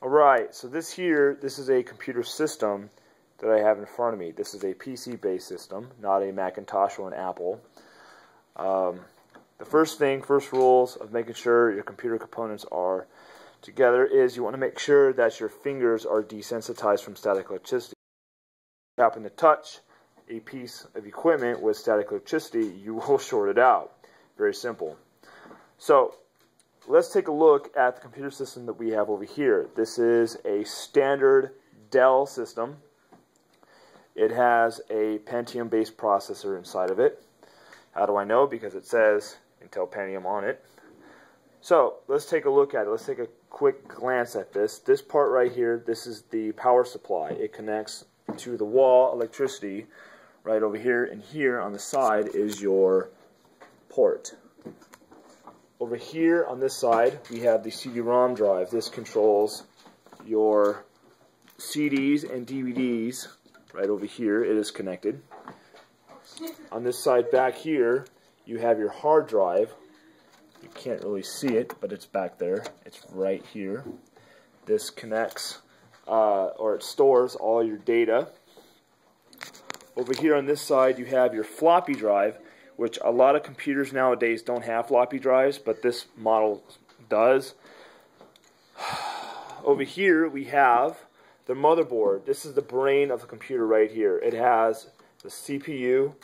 Alright, so this is a computer system that I have in front of me. This is a PC-based system, not a Macintosh or an Apple. The first rules of making sure your computer components are together is you want to make sure that your fingers are desensitized from static electricity. If you happen to touch a piece of equipment with static electricity, you will short it out. Very simple. So, let's take a look at the computer system that we have over here. This is a standard Dell system. It has a Pentium-based processor inside of it. How do I know? Because it says Intel Pentium on it. So, let's take a look at it. Let's take a quick glance at this. This part right here, this is the power supply. It connects to the wall electricity right over here, and here on the side is your port. Over here on this side, we have the CD-ROM drive. This controls your CDs and DVDs. Right over here, it is connected. On this side back here, you have your hard drive. You can't really see it, but it's back there. It's right here. This connects, or it stores all your data. Over here on this side, you have your floppy drive, which a lot of computers nowadays don't have floppy drives, but this model does. Over here we have the motherboard. This is the brain of the computer right here. It has the CPU,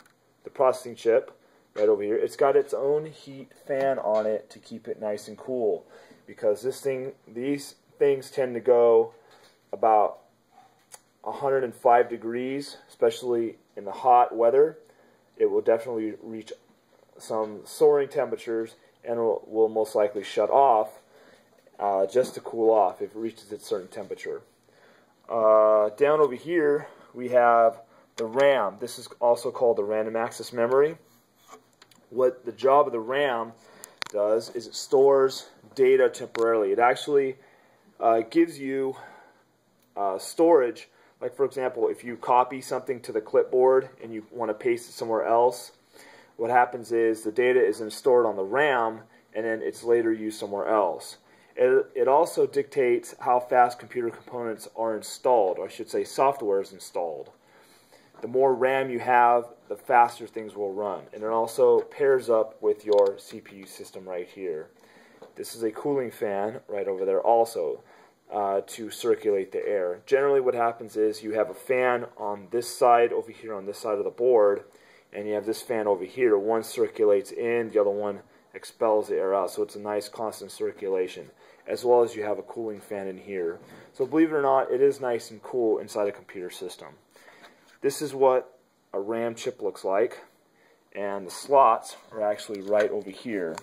the processing chip, right over here. It's got its own heat fan on it to keep it nice and cool, because these things tend to go about 105 degrees, especially in the hot weather. It will definitely reach some soaring temperatures and will most likely shut off just to cool off if it reaches its certain temperature. Down over here we have the RAM. This is also called the random access memory. What the job of the RAM does is it stores data temporarily. It actually gives you storage. Like, for example, if you copy something to the clipboard and you want to paste it somewhere else, what happens is the data is then stored on the RAM and then it's later used somewhere else. It also dictates how fast computer components are installed, or I should say software is installed. The more RAM you have, the faster things will run. And it also pairs up with your CPU system right here. This is a cooling fan right over there also. To circulate the air. Generally what happens is you have a fan on this side over here on this side of the board, and you have this fan over here. One circulates in, the other one expels the air out, so it's a nice constant circulation, as well as you have a cooling fan in here. So believe it or not, it is nice and cool inside a computer system. This is what a RAM chip looks like, and the slots are actually right over here.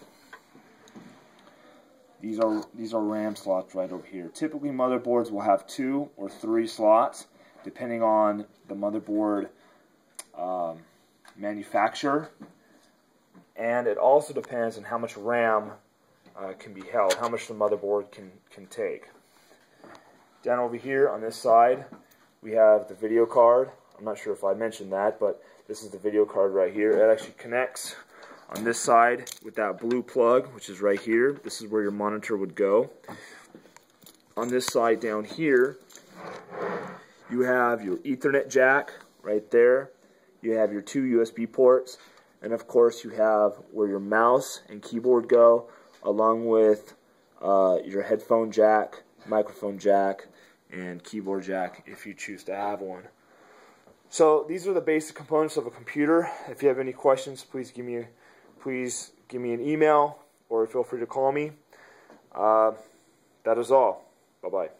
These are RAM slots right over here. Typically motherboards will have 2 or 3 slots, depending on the motherboard manufacturer. And it also depends on how much RAM can be held, how much the motherboard can take. Down over here on this side, we have the video card. I'm not sure if I mentioned that, but this is the video card right here. It actually connects on this side with that blue plug, which is right here. This is where your monitor would go. On this side down here, you have your Ethernet jack right there. You have your 2 USB ports, and of course you have where your mouse and keyboard go, along with your headphone jack, microphone jack, and keyboard jack if you choose to have one. So these are the basic components of a computer. If you have any questions, please give me an email or feel free to call me. That is all. Bye-bye.